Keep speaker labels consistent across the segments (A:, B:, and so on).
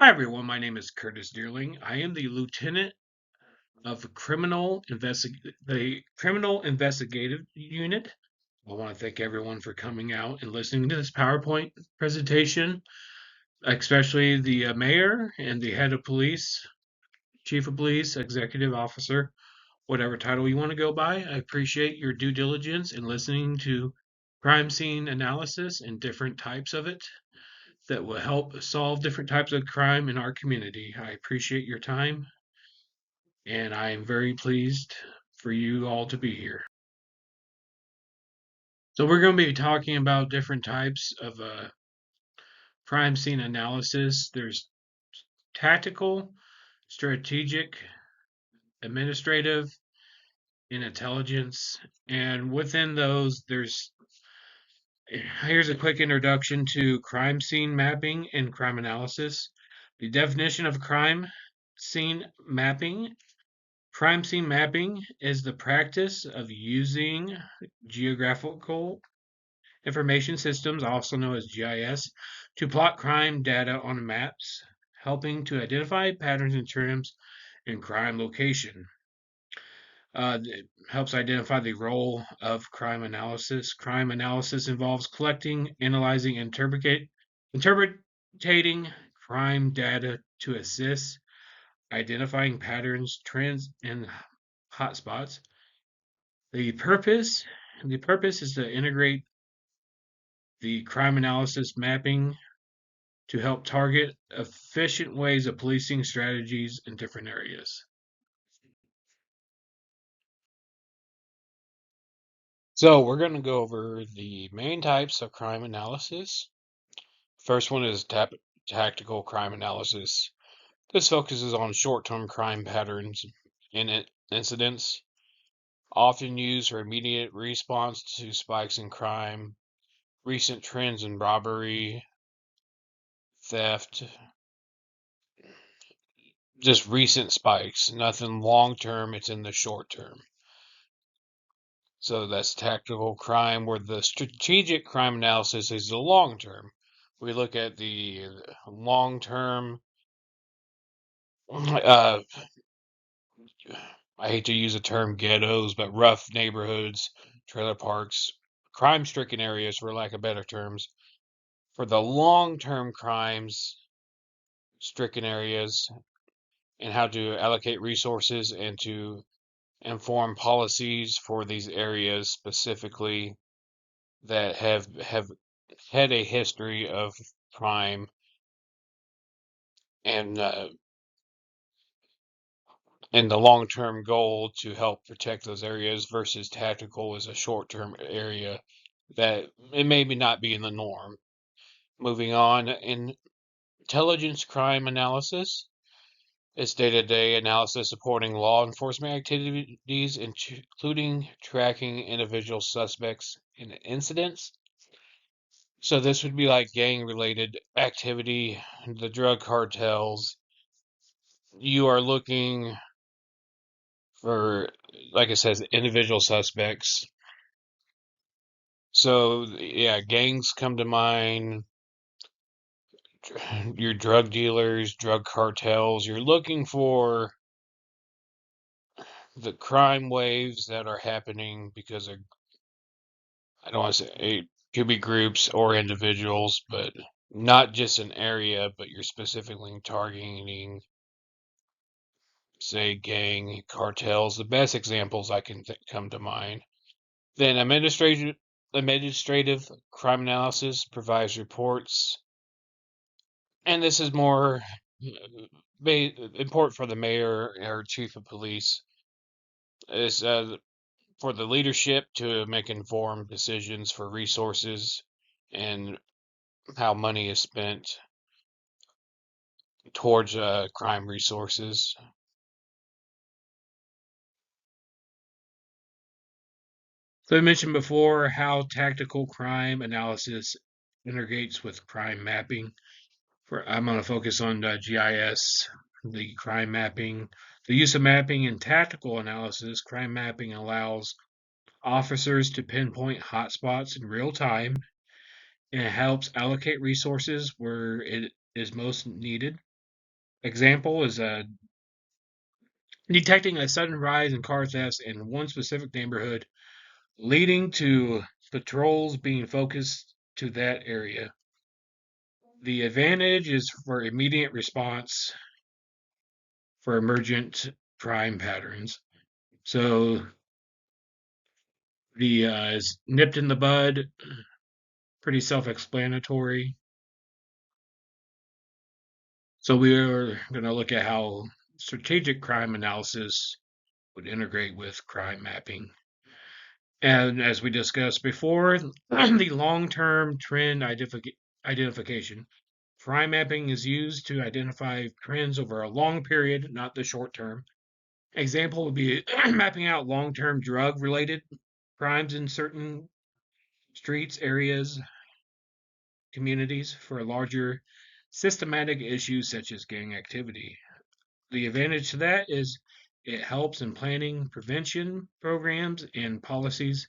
A: Hi everyone, my name is Curtis Deerling. I am the lieutenant of the Criminal Investigative Unit. I want to thank everyone for coming out and listening to this PowerPoint presentation, especially the mayor and the head of police, chief of police, executive officer, whatever title you want to go by. I appreciate your due diligence in listening to crime scene analysis and different types of it that will help solve different types of crime in our community. I appreciate your time and I am very pleased for you all to be here. So, we're going to be talking about different types of crime scene analysis. There's tactical, strategic, administrative, and intelligence. And within those, here's a quick introduction to crime scene mapping and crime analysis. The definition of crime scene mapping is the practice of using geographical information systems, also known as GIS, to plot crime data on maps, helping to identify patterns and trends in crime location. It helps identify the role of crime analysis. Crime analysis involves collecting, analyzing, interpreting crime data to assist identifying patterns, trends, and hotspots. The purpose the purpose is to integrate the crime analysis mapping to help target efficient ways of policing strategies in different areas. So we're going to go over the main types of crime analysis. First one is tactical crime analysis. This focuses on short-term crime patterns and incidents, often used for immediate response to spikes in crime, recent trends in robbery, theft, just recent spikes, nothing long term, it's in the short term. So that's tactical crime, where the strategic crime analysis is the long term. We look at the long term, I hate to use the term ghettos, but rough neighborhoods, trailer parks, crime stricken areas, for lack of better terms. For the long term crimes, stricken areas, and how to allocate resources and to inform policies for these areas specifically that have had a history of crime and the long-term goal to help protect those areas versus tactical is a short-term area that it maybe not be in the norm. Moving on, intelligence crime analysis. It's day-to-day analysis supporting law enforcement activities, including tracking individual suspects in incidents. So this would be like gang-related activity, the drug cartels. You are looking for, like it says, individual suspects. So yeah, gangs come to mind, your drug dealers, drug cartels. You're looking for the crime waves that are happening because of, I don't want to say it could be groups or individuals, but not just an area, but you're specifically targeting, say, gang cartels. The best examples I can come to mind. Then administrative crime analysis provides reports, and this is more important for the mayor or chief of police. Is for the leadership to make informed decisions for resources and how money is spent towards crime resources. So I mentioned before how tactical crime analysis integrates with crime mapping. I'm going to focus on GIS, the crime mapping. The use of mapping in tactical analysis, crime mapping allows officers to pinpoint hotspots in real time, and it helps allocate resources where it is most needed. Example is detecting a sudden rise in car thefts in one specific neighborhood, leading to patrols being focused to that area. The advantage is for immediate response for emergent crime patterns. So the is nipped in the bud, pretty self-explanatory. So we're going to look at how strategic crime analysis would integrate with crime mapping. And as we discussed before, the long-term trend identification. Crime mapping is used to identify trends over a long period, not the short term. Example would be mapping out long-term drug-related crimes in certain streets, areas, communities for larger systematic issues such as gang activity. The advantage to that is it helps in planning prevention programs and policies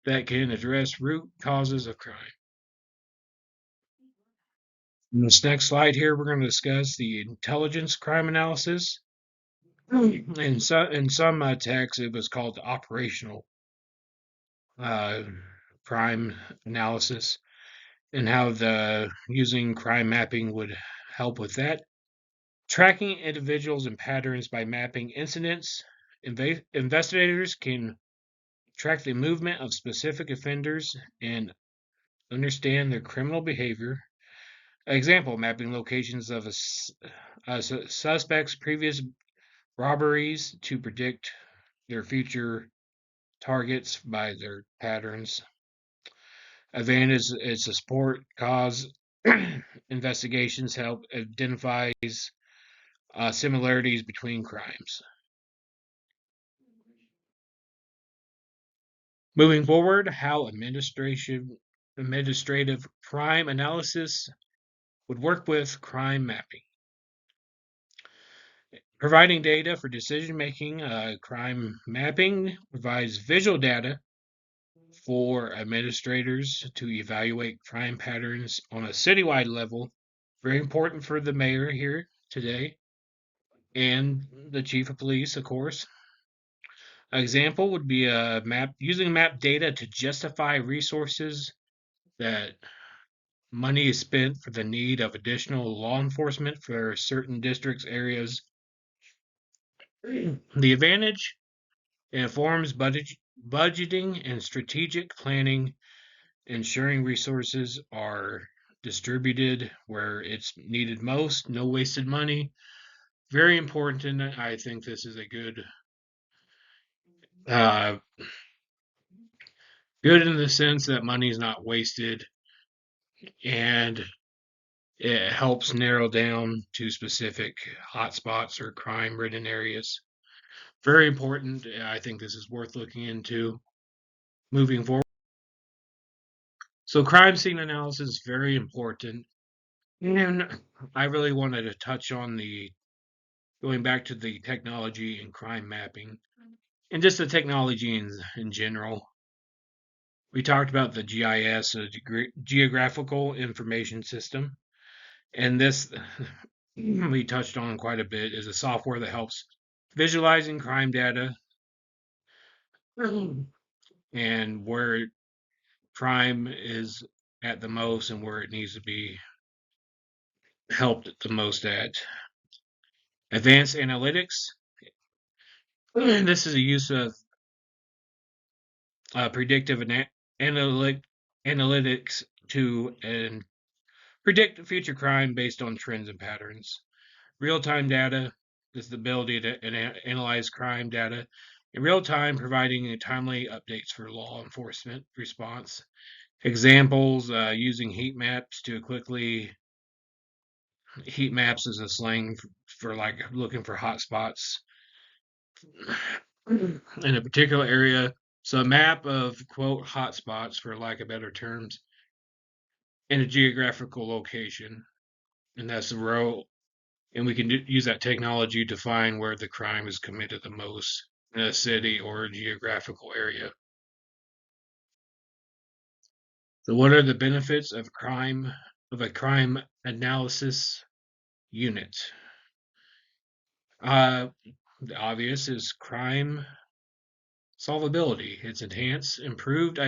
A: that can address root causes of crime. In this next slide here, we're going to discuss the intelligence crime analysis. In some texts, it was called operational uh, crime analysis, and how the using crime mapping would help with that. Tracking individuals and patterns by mapping incidents. Investigators can track the movement of specific offenders and understand their criminal behavior. Example, mapping locations of a suspect's previous robberies to predict their future targets by their patterns. Advantage is a support cause. Investigations help identifies similarities between crimes. Moving forward, how administrative crime analysis would work with crime mapping. Providing data for decision making, crime mapping provides visual data for administrators to evaluate crime patterns on a citywide level. Very important for the mayor here today and the chief of police, of course. An example would be a map using map data to justify resources that money is spent for the need of additional law enforcement for certain districts, areas. The advantage informs budgeting and strategic planning, ensuring resources are distributed where it's needed most, no wasted money. Very important. I think this is a uh, good in the sense that money is not wasted and it helps narrow down to specific hotspots or crime ridden areas. Very important. I think this is worth looking into moving forward. So, crime scene analysis is very important. And I really wanted to touch on the going back to the technology and crime mapping and just the technology in general. We talked about the GIS, Geographical Information System, and this we touched on quite a bit is a software that helps visualizing crime data and where crime is at the most and where it needs to be helped the most at. Advanced analytics. This is a use of predictive analytics to predict future crime based on trends and patterns. Real-time data is the ability to analyze crime data in real time, providing timely updates for law enforcement response. Examples using heat maps to quickly. Heat maps is a slang for like looking for hot spots in a particular area. So a map of quote hot spots, for lack of better terms, in a geographical location, and that's the row. And we can use that technology to find where the crime is committed the most in a city or a geographical area. So, what are the benefits of a crime analysis unit? Uh, the obvious is crime solvability. It's enhanced, improved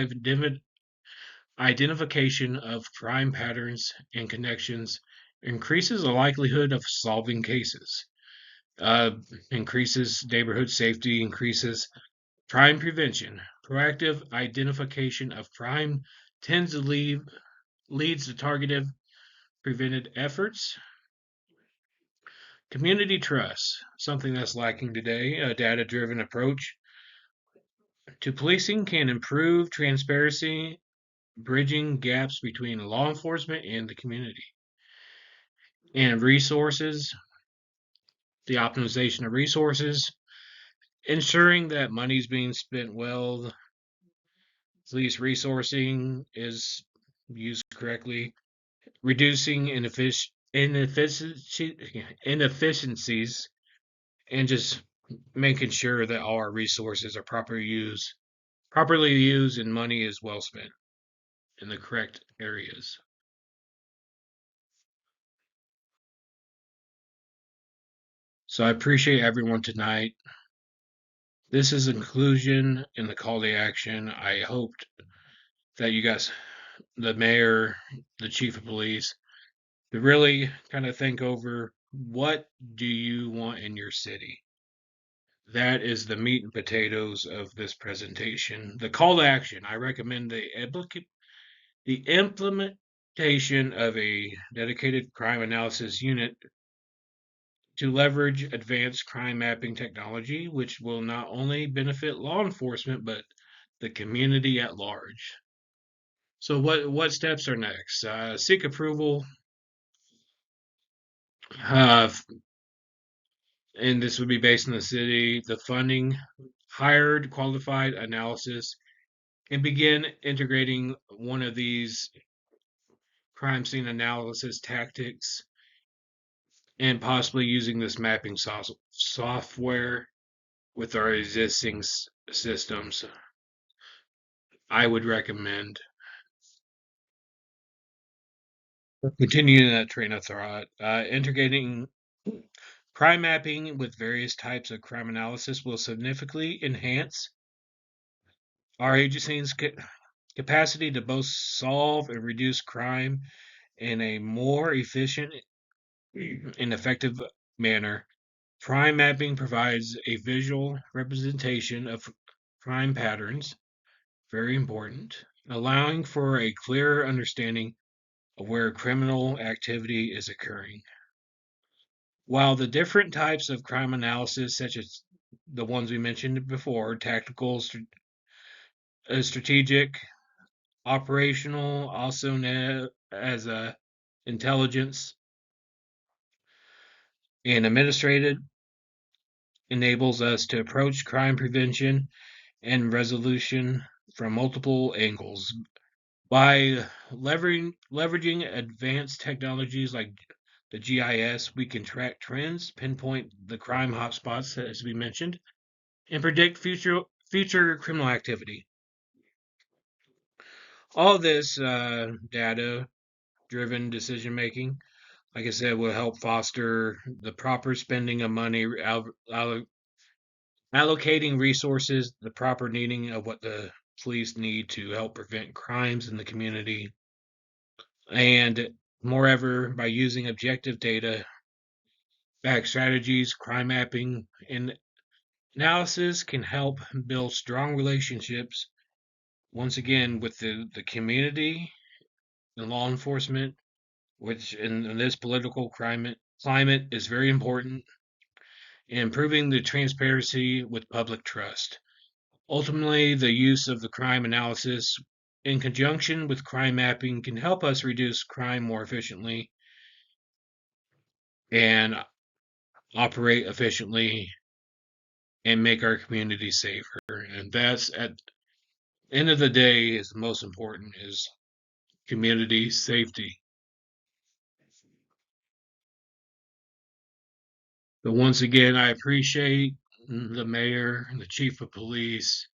A: identification of crime patterns and connections, increases the likelihood of solving cases, uh, increases neighborhood safety, increases crime prevention. Proactive identification of crime tends to leads to targeted prevented efforts. Community trust, something that's lacking today. A data driven approach to policing can improve transparency, bridging gaps between law enforcement and the community. And resources, the optimization of resources, ensuring that money is being spent well, police resourcing is used correctly, reducing inefficiencies, and just making sure that all our resources are properly used and money is well spent in the correct areas. So I appreciate everyone tonight. This is a conclusion in the call to action. I hoped that you guys, the mayor, the chief of police, to really kind of think over what do you want in your city. That is the meat and potatoes of this presentation. The call to action. I recommend the implementation of a dedicated crime analysis unit to leverage advanced crime mapping technology, which will not only benefit law enforcement but the community at large. So, what steps are next? Seek approval, uh, and this would be based in the city. The funding, hired qualified analysis, and begin integrating one of these crime scene analysis tactics and possibly using this mapping software with our existing systems. I would recommend continuing that train of thought, integrating crime mapping with various types of crime analysis will significantly enhance our agency's capacity to both solve and reduce crime in a more efficient and effective manner. Crime mapping provides a visual representation of crime patterns, very important, allowing for a clearer understanding of where criminal activity is occurring. While the different types of crime analysis, such as the ones we mentioned before, tactical, strategic, operational, also known as intelligence, and administrative, enables us to approach crime prevention and resolution from multiple angles. By leveraging advanced technologies like the GIS, we can track trends, pinpoint the crime hotspots, as we mentioned, and predict future criminal activity. All this data-driven decision making, like I said, will help foster the proper spending of money, allocating resources, the proper needing of what the police need to help prevent crimes in the community. And moreover, by using objective data, back strategies, crime mapping, and analysis can help build strong relationships, once again, with the community, the law enforcement, which in this political climate is very important, and improving the transparency with public trust. Ultimately, the use of the crime analysis in conjunction with crime mapping can help us reduce crime more efficiently and operate efficiently and make our community safer. And that's at the end of the day is the most important is community safety. But once again, I appreciate the mayor and the chief of police.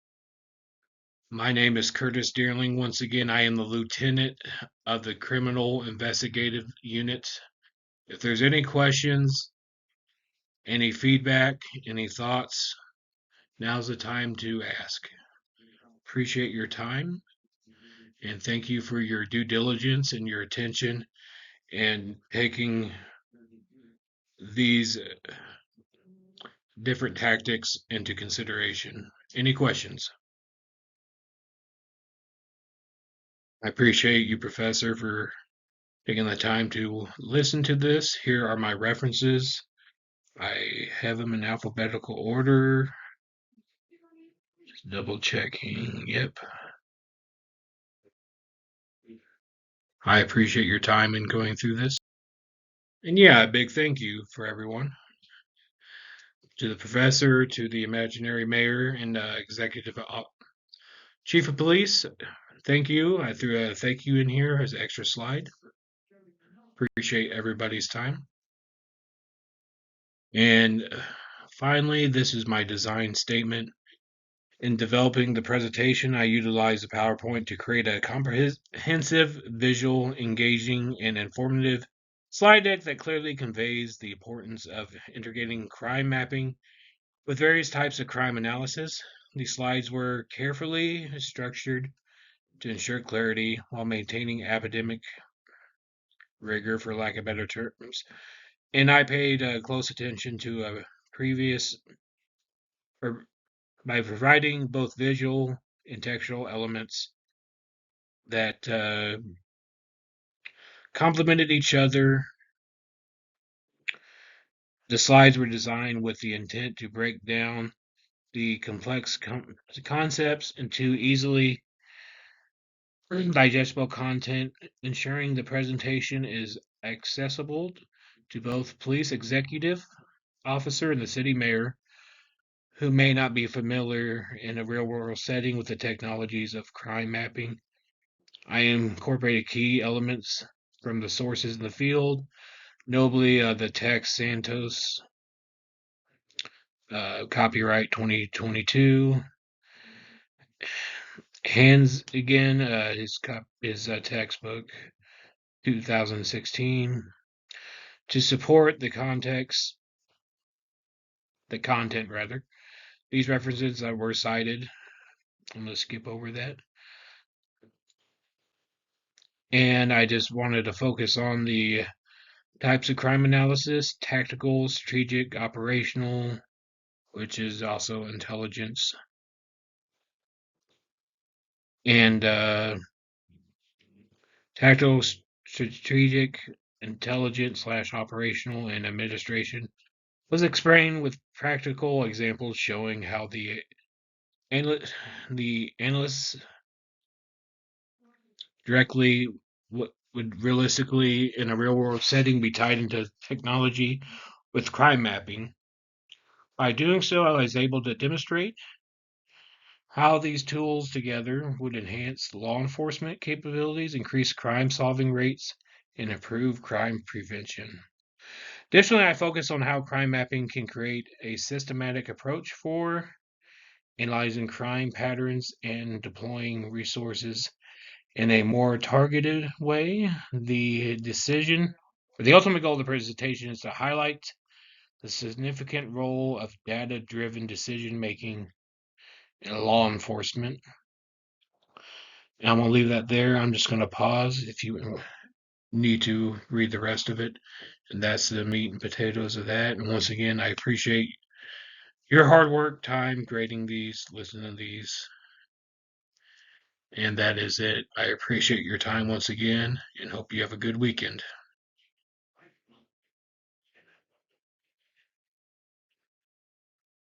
A: My name is Curtis Dearling. Once again, I am the lieutenant of the Criminal Investigative Unit. If there's any questions, Any feedback, any thoughts? Now's the time to ask. Appreciate your time and thank you for your due diligence and your attention and taking these different tactics into consideration. Any questions? I appreciate you, Professor, for taking the time to listen to this. Here are my references. I have them in alphabetical order. Just double checking. Yep. I appreciate your time in going through this. And yeah, a big thank you for everyone. To the professor, to the imaginary mayor, and executive chief of police. Thank you. I threw a thank you in here as an extra slide. Appreciate everybody's time. And finally, this is my design statement. In developing the presentation, I utilized the PowerPoint to create a comprehensive, visual, engaging, and informative slide deck that clearly conveys the importance of integrating crime mapping with various types of crime analysis. These slides were carefully structured to ensure clarity while maintaining academic rigor, for lack of better terms. And I paid close attention to previous, or by providing both visual and textual elements that complemented each other. The slides were designed with the intent to break down the complex concepts into easily digestible content, ensuring the presentation is accessible to both police executive officer and the city mayor who may not be familiar in a real world setting with the technologies of crime mapping. I incorporated key elements from the sources in the field, notably the text Santos, copyright 2022. Hands again, his textbook 2016. To support the content rather. These references were cited. I'm going to skip over that. And I just wanted to focus on the types of crime analysis: tactical, strategic, operational, which is also intelligence, and tactical, strategic, intelligence / operational, and administration was explained with practical examples showing how the analysts directly would realistically, in a real world setting, be tied into technology with crime mapping. By doing so, I was able to demonstrate how these tools together would enhance law enforcement capabilities, increase crime solving rates, and improve crime prevention. Additionally, I focus on how crime mapping can create a systematic approach for analyzing crime patterns and deploying resources in a more targeted way. The ultimate goal of the presentation is to highlight the significant role of data-driven decision making in law enforcement. And I'm going to leave that there. I'm just going to pause if you need to read the rest of it. And that's the meat and potatoes of that. And once again, I appreciate your hard work, time grading these, listening to these. And that is it. I appreciate your time once again and hope you have a good weekend.